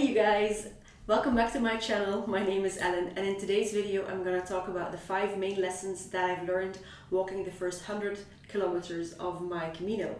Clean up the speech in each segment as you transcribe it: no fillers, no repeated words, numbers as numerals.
you guys! Welcome back to my channel. My name is Ellen, and in today's video I'm going to talk about the 5 main lessons that I've learned walking the first 100 kilometers of my Camino.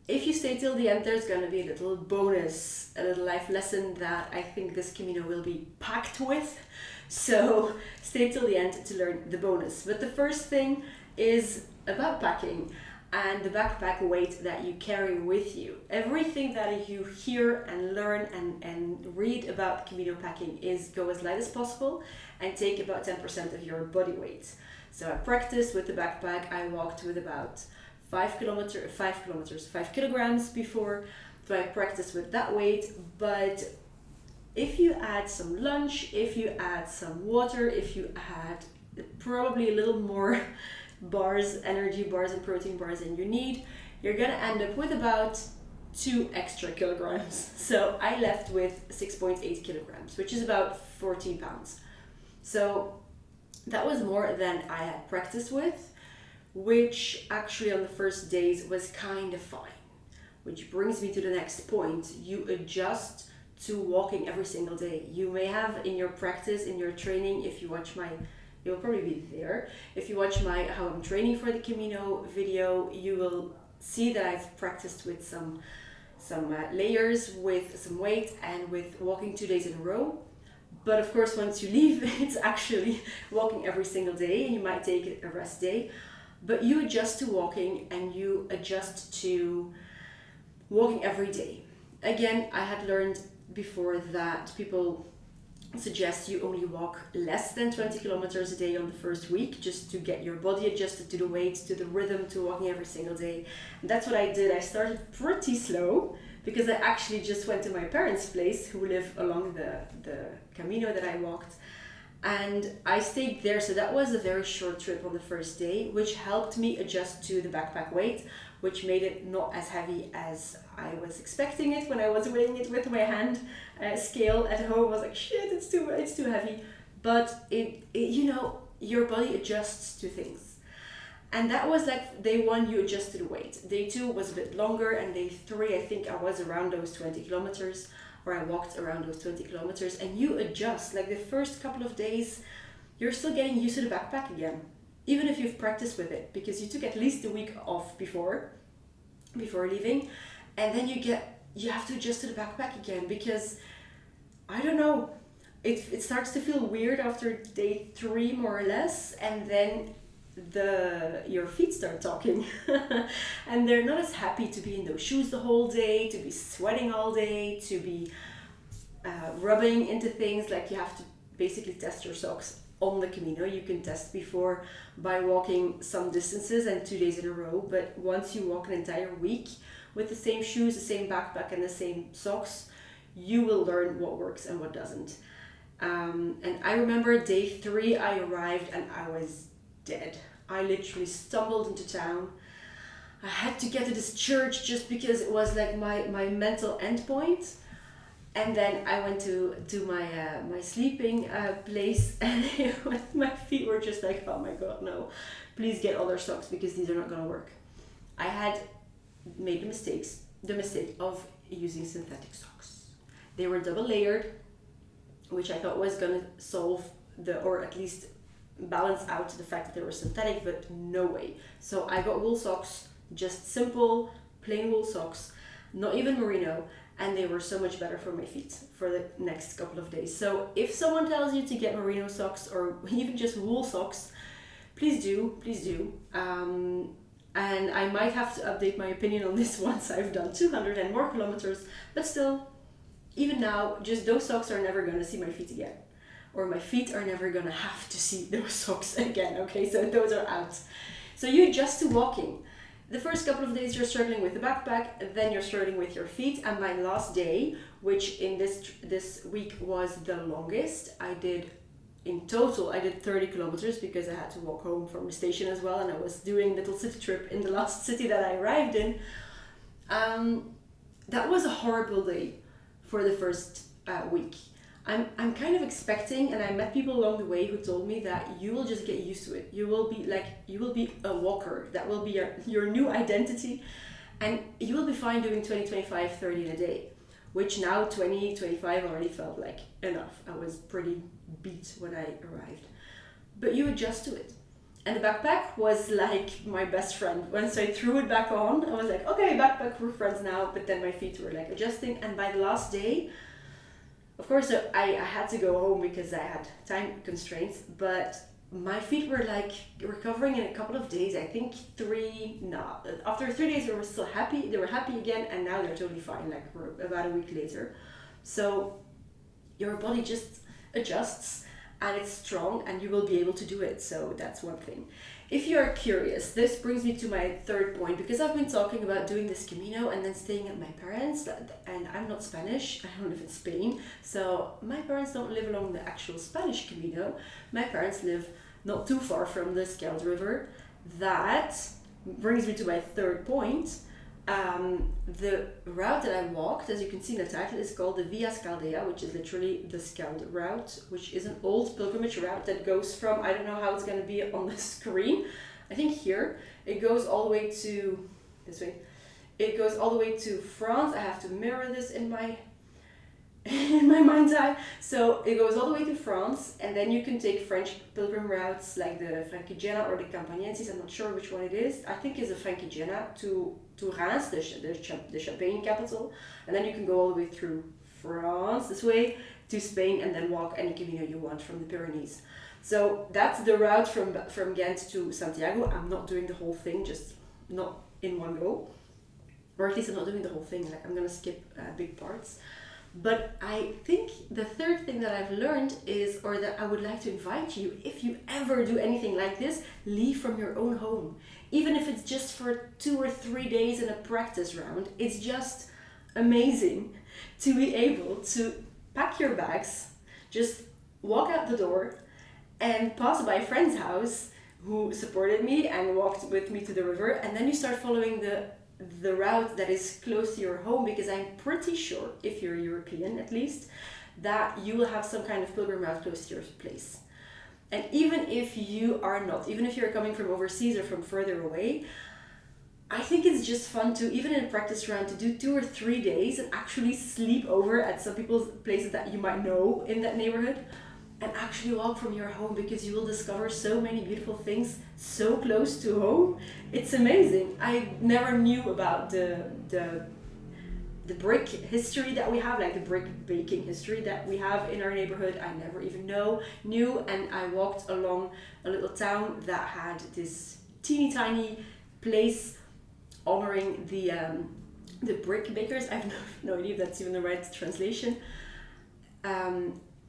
If you stay till the end, there's going to be a little bonus, a little life lesson that I think this Camino will be packed with. So stay till the end to learn the bonus. But the first thing is about packing and the backpack weight that you carry with you. Everything that you hear and learn and read about Camino packing is go as light as possible and take about 10% of your body weight. So I practiced with the backpack. I walked with about 5 kilograms before, so I practiced with that weight. But if you add some lunch, if you add some water, if you add probably a little more bars, energy bars and protein bars than you need, you're gonna end up with about 2 extra kilograms. So I left with 6.8 kilograms, which is about 14 pounds. So that was more than I had practiced with, which actually on the first days was kind of fine. Which brings me to the next point. You adjust to walking every single day. You may have in your practice, in your training, if you watch my, you'll probably be there. If you watch my how I'm training for the Camino video, you will see that I've practiced with some layers, with some weight, and with walking 2 days in a row. But of course, once you leave, it's actually walking every single day, and you might take a rest day. But you adjust to walking, and you adjust to walking every day. Again, I had learned before that people suggest you only walk less than 20 kilometers a day on the first week, just to get your body adjusted to the weight, to the rhythm, to walking every single day. And that's what I did. I started pretty slow because I actually just went to my parents' place, who live along the Camino that I walked, and I stayed there. So that was a very short trip on the first day, which helped me adjust to the backpack weight, which made it not as heavy as I was expecting it when I was weighing it with my hand scale at home. I was like, shit, it's too heavy. But it you know, your body adjusts to things. And that was like day 1, you adjust to the weight. Day 2 was a bit longer, and day 3, I think I was around those 20 kilometers, or I walked around those 20 kilometers, and you adjust. Like the first couple of days, you're still getting used to the backpack again, even if you've practiced with it, because you took at least a week off before leaving, and then you have to adjust to the backpack again, because I don't know, it starts to feel weird after day 3 more or less, and then your feet start talking and they're not as happy to be in those shoes the whole day, to be sweating all day, to be rubbing into things. Like you have to basically test your socks on the Camino. You can test before by walking some distances and 2 days in a row, but once you walk an entire week with the same shoes, the same backpack and the same socks, you will learn what works and what doesn't. And I remember day 3 I arrived and I was dead. I literally stumbled into town. I had to get to this church just because it was like my mental endpoint. And then I went to my sleeping place, and my feet were just like, oh my god, no, please get other socks because these are not gonna work. I had made the mistake of using synthetic socks. They were double layered, which I thought was gonna solve or at least balance out the fact that they were synthetic, but no way. So I got wool socks, just simple, plain wool socks, not even merino, and they were so much better for my feet for the next couple of days. So if someone tells you to get merino socks or even just wool socks, please do. And I might have to update my opinion on this once I've done 200 and more kilometers, but still, even now, just those socks are never gonna see my feet again. Or my feet are never gonna have to see those socks again, okay? So those are out. So you adjust to walking. The first couple of days you're struggling with the backpack, then you're struggling with your feet, and my last day, which in this week was the longest, in total I did 30 kilometers because I had to walk home from the station as well, and I was doing a little city trip in the last city that I arrived in. That was a horrible day for the first week. I'm kind of expecting, and I met people along the way who told me that you will just get used to it. You will be a walker. That will be your new identity, and you will be fine doing 20, 25, 30 in a day. which now 2025 already felt like enough. I was pretty beat when I arrived. But you adjust to it. And the backpack was like my best friend. Once I threw it back on, I was like, okay, backpack, we're friends now. But then my feet were like adjusting. And by the last day, of course, I had to go home because I had time constraints. But my feet were like recovering in a couple of days. I think after 3 days, they were still happy. They were happy again. And now they're totally fine, like about a week later. So your body just adjusts. And it's strong, and you will be able to do it. So that's one thing. If you're curious, this brings me to my third point, because I've been talking about doing this Camino and then staying at my parents, and I'm not Spanish, I don't live in Spain, so my parents don't live along the actual Spanish Camino. My parents live not too far from the Scheldt River. That brings me to my third point. The route that I walked, as you can see in the title, is called the Via Scaldea, which is literally the Scheldt route, which is an old pilgrimage route that goes from, I don't know how it's going to be on the screen, I think here, it goes all the way to, this way, it goes all the way to France. I have to mirror this in my mind's eye. So it goes all the way to France, and then you can take French pilgrim routes like the Frankigena or the Campaniensis. I'm not sure which one it is. I think it's the Frankigena to Reims, the Champagne capital, and then you can go all the way through France this way to Spain, and then walk any Camino you want from the Pyrenees. So that's the route from Ghent to Santiago. I'm not doing the whole thing, just not in one go, or at least I'm not doing the whole thing. Like I'm gonna skip big parts. But I think the third thing that I've learned is, or that I would like to invite you, if you ever do anything like this, leave from your own home. Even if it's just for 2 or 3 days in a practice round, it's just amazing to be able to pack your bags, just walk out the door and pass by a friend's house who supported me and walked with me to the river, and then you start following the route that is close to your home, because I'm pretty sure, if you're European at least, that you will have some kind of pilgrim route close to your place. And even if you are not, even if you're coming from overseas or from further away, I think it's just fun to, even in a practice round, to do 2 or 3 days and actually sleep over at some people's places that you might know in that neighborhood, and actually walk from your home, because you will discover so many beautiful things so close to home. It's amazing. I never knew about the brick history that we have, like the brick baking history that we have in our neighborhood. I never even knew, and I walked along a little town that had this teeny tiny place honoring the brick bakers. I have no idea if that's even the right translation.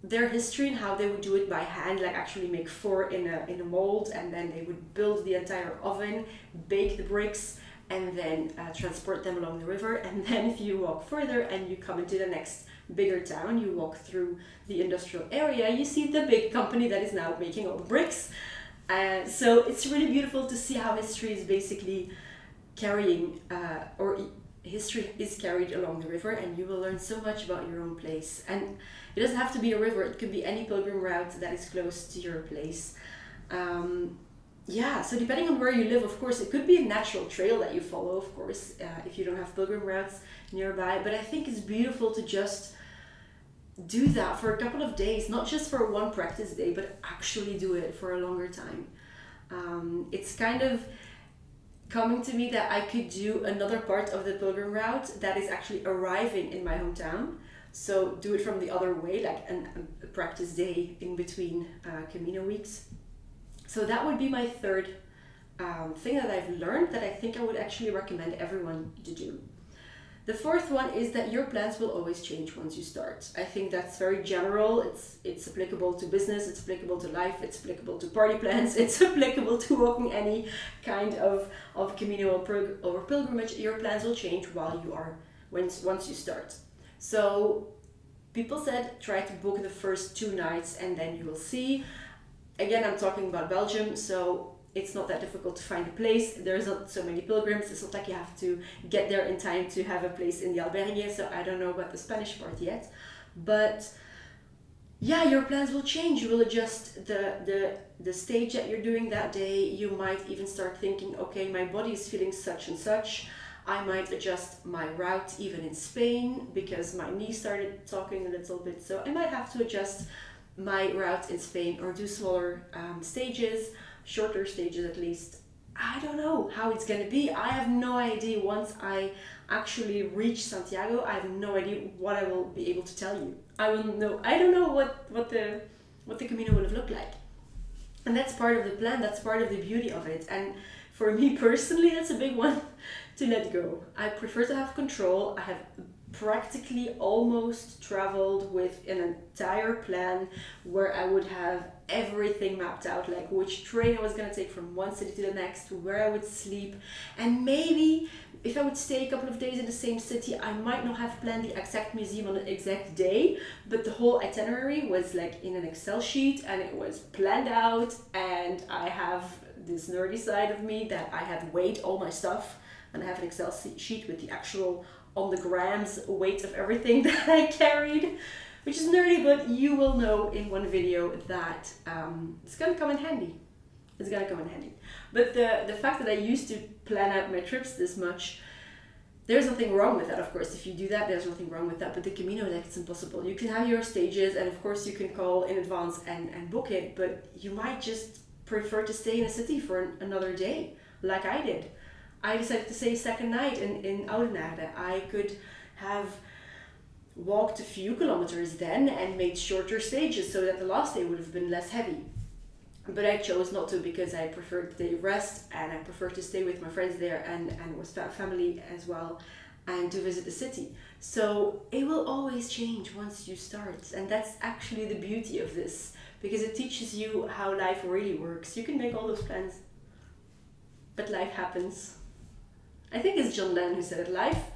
Their history and how they would do it by hand, like actually make 4 in a mold, and then they would build the entire oven, bake the bricks, and then transport them along the river. And then if you walk further and you come into the next bigger town, you walk through the industrial area, you see the big company that is now making all the bricks. So it's really beautiful to see how history is basically carrying, history is carried along the river, and you will learn so much about your own place. And it doesn't have to be a river, it could be any pilgrim route that is close to your place. So depending on where you live, of course, it could be a natural trail that you follow, of course, if you don't have pilgrim routes nearby. But I think it's beautiful to just do that for a couple of days, not just for one practice day, but actually do it for a longer time. It's kind of coming to me that I could do another part of the pilgrim route that is actually arriving in my hometown. So do it from the other way, like a practice day in between Camino weeks. So that would be my third thing that I've learned that I think I would actually recommend everyone to do. The fourth one is that your plans will always change once you start. I think that's very general. It's applicable to business, it's applicable to life, it's applicable to party plans, it's applicable to walking any kind of Camino or pilgrimage. Your plans will change once you start. So people said try to book the first 2 nights and then you will see. Again, I'm talking about Belgium, so it's not that difficult to find a place. There's not so many pilgrims. It's not like you have to get there in time to have a place in the albergue, so I don't know about the Spanish part yet. But yeah, your plans will change. You will adjust the stage that you're doing that day. You might even start thinking, okay, my body is feeling such and such. I might adjust my route even in Spain because my knee started talking a little bit. So I might have to adjust my route in Spain or do smaller stages, shorter stages at least. I don't know how it's gonna be. I have no idea. Once I actually reach Santiago, I have no idea what I will be able to tell you. I don't know what the Camino will have looked like. And that's part of the plan, that's part of the beauty of it. And for me personally, that's a big one to let go. I prefer to have control. I have practically almost traveled with an entire plan where I would have everything mapped out, like which train I was going to take from one city to the next, where I would sleep, and maybe if I would stay a couple of days in the same city, I might not have planned the exact museum on the exact day, but the whole itinerary was like in an Excel sheet and it was planned out. And I have this nerdy side of me that I had weighed all my stuff, and I have an Excel sheet with the actual on the grams weight of everything that I carried, which is nerdy, but you will know in one video that it's gonna come in handy. It's gonna come in handy. But the fact that I used to plan out my trips this much, there's nothing wrong with that, of course. If you do that, there's nothing wrong with that. But the Camino, like, it's impossible. You can have your stages, and of course you can call in advance and book it, but you might just prefer to stay in a city for another day, like I did. I decided to stay second night in Oudenaarde. I could have walked a few kilometers then and made shorter stages so that the last day would have been less heavy. But I chose not to because I preferred the rest, and I preferred to stay with my friends there and with family as well, and to visit the city. So it will always change once you start, and that's actually the beauty of this, because it teaches you how life really works. You can make all those plans, but life happens. I think it's John Lennon who said it, life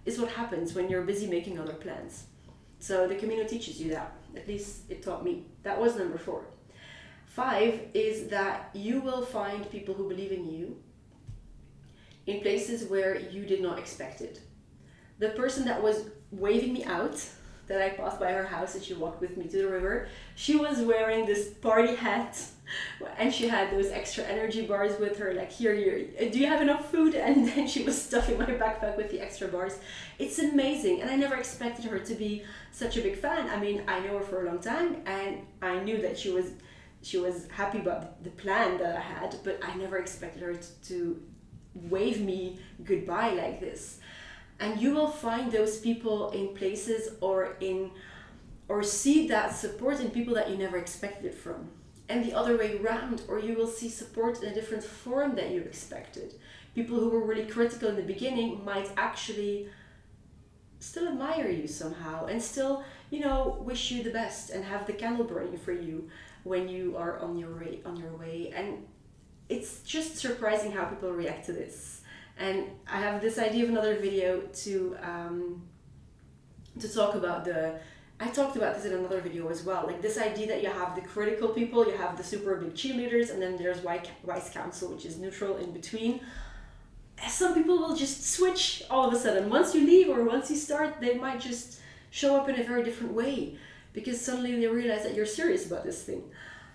is what happens when you're busy making other plans. So the Camino teaches you that. At least it taught me. That was number 4. 5 is that you will find people who believe in you in places where you did not expect it. The person that was waving me out, that I passed by her house and she walked with me to the river, she was wearing this party hat and she had those extra energy bars with her, like, here, do you have enough food? And then she was stuffing my backpack with the extra bars. It's amazing, and I never expected her to be such a big fan. I mean, I know her for a long time, and I knew that she was happy about the plan that I had, but I never expected her to wave me goodbye like this. And you will find those people in places or see that support in people that you never expected it from. And the other way around, or you will see support in a different form than you expected. People who were really critical in the beginning might actually still admire you somehow and still, wish you the best and have the candle burning for you when you are on your way. And it's just surprising how people react to this. And I have this idea of another video to talk about I talked about this in another video as well, like this idea that you have the critical people, you have the super big cheerleaders, and then there's wise counsel, which is neutral in between. Some people will just switch all of a sudden. Once you leave or once you start, they might just show up in a very different way because suddenly they realize that you're serious about this thing.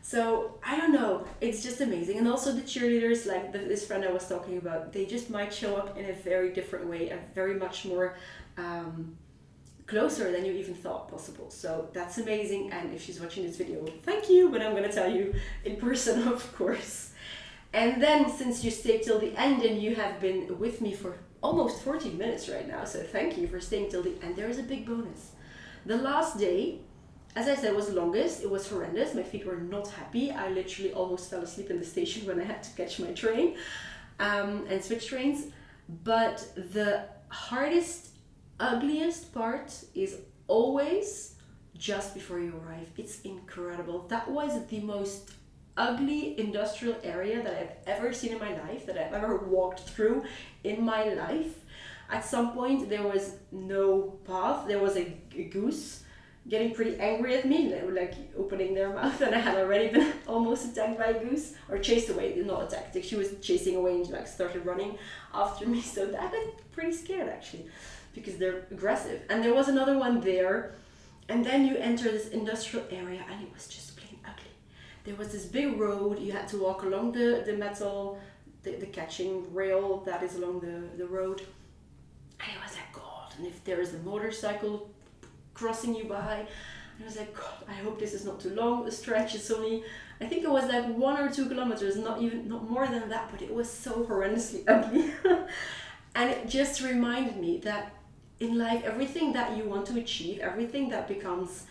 So I don't know, it's just amazing. And also the cheerleaders, like this friend I was talking about, they just might show up in a very different way, a very much more closer than you even thought possible. So that's amazing. And if she's watching this video, thank you, but I'm going to tell you in person, of course. And then since you stayed till the end and you have been with me for almost 40 minutes right now, so thank you for staying till the end, there is a big bonus. The last day, as I said, was the longest. It was horrendous. My feet were not happy. I literally almost fell asleep in the station when I had to catch my train and switch trains. But the hardest, ugliest part is always just before you arrive. It's incredible. That was the most ugly industrial area that I've ever seen in my life, that I've ever walked through in my life. At some point there was no path. There was a goose getting pretty angry at me. They were like opening their mouth, and I had already been almost attacked by a goose, or chased away, not attacked. Like she was chasing away and like started running after me. So that I got pretty scared actually, because they're aggressive. And there was another one there, and then you enter this industrial area and it was just plain ugly. There was this big road, you had to walk along the metal, the catching rail that is along the road. and if there is a motorcycle crossing you by, I was like, God, I hope this is not too long a stretch. It's only, I think it was like 1 or 2 kilometers, not more than that, but it was so horrendously ugly. And it just reminded me that in life, everything that you want to achieve, everything that becomes,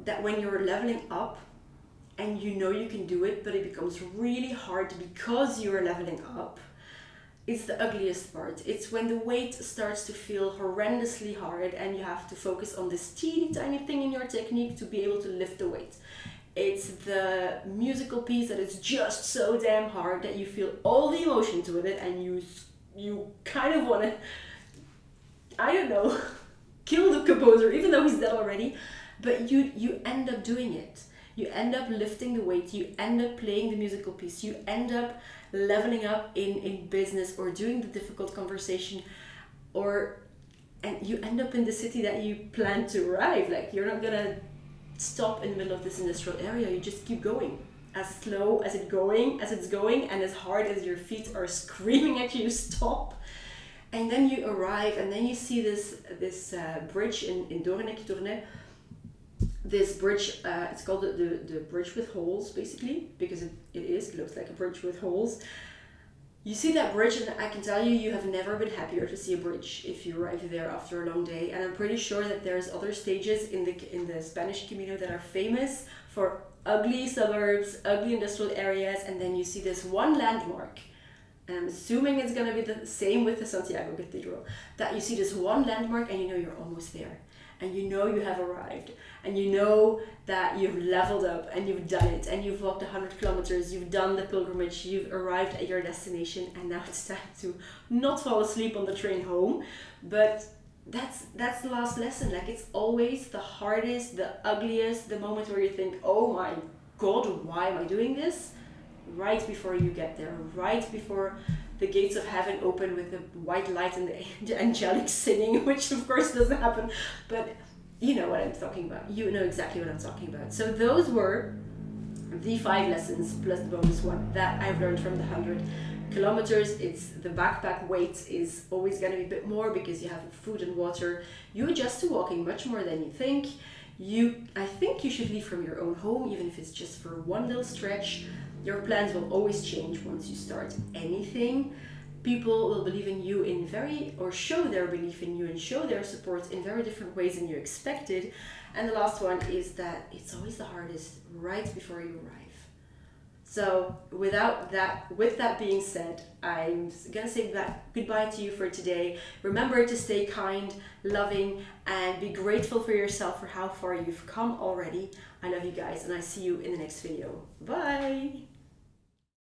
that when you're leveling up and you know you can do it, but it becomes really hard because you're leveling up, it's the ugliest part. It's when the weight starts to feel horrendously hard and you have to focus on this teeny tiny thing in your technique to be able to lift the weight. It's the musical piece that is just so damn hard that you feel all the emotions with it, and you kind of want to, I don't know, kill the composer, even though he's dead already. But you end up doing it. You end up lifting the weight, you end up playing the musical piece, you end up leveling up in business, or doing the difficult conversation, and you end up in the city that you plan to arrive. Like, you're not gonna stop in the middle of this industrial area, you just keep going. As slow as it's going, and as hard as your feet are screaming at you, stop. And then you arrive, and then you see this bridge in Doornik-Tournai. This bridge, it's called the bridge with holes, basically, because it looks like a bridge with holes. You see that bridge, and I can tell you, you have never been happier to see a bridge if you arrive there after a long day. And I'm pretty sure that there's other stages in the Spanish Camino that are famous for ugly suburbs, ugly industrial areas, and then you see this one landmark. And I'm assuming it's going to be the same with the Santiago Cathedral, that you see this one landmark and you know you're almost there. And you know you have arrived, and you know that you've leveled up and you've done it, and you've walked 100 kilometers, you've done the pilgrimage, you've arrived at your destination, and now it's time to not fall asleep on the train home. But that's the last lesson. Like, it's always the hardest, the ugliest, the moment where you think, oh my God, why am I doing this? Right before you get there, right before the gates of heaven open with the white light and the angelic singing, which of course doesn't happen, but you know what I'm talking about. You know exactly what I'm talking about. So those were the 5 lessons plus the bonus one that I've learned from the 100 kilometers. It's the backpack weight is always going to be a bit more because you have food and water. You adjust to walking much more than you think. I think you should leave from your own home, even if it's just for one little stretch. Your plans will always change once you start anything. People will believe in you or show their belief in you and show their support in very different ways than you expected. And the last one is that it's always the hardest right before you arrive. So with that being said, I'm gonna say goodbye to you for today. Remember to stay kind, loving, and be grateful for yourself for how far you've come already. I love you guys, and I see you in the next video. Bye!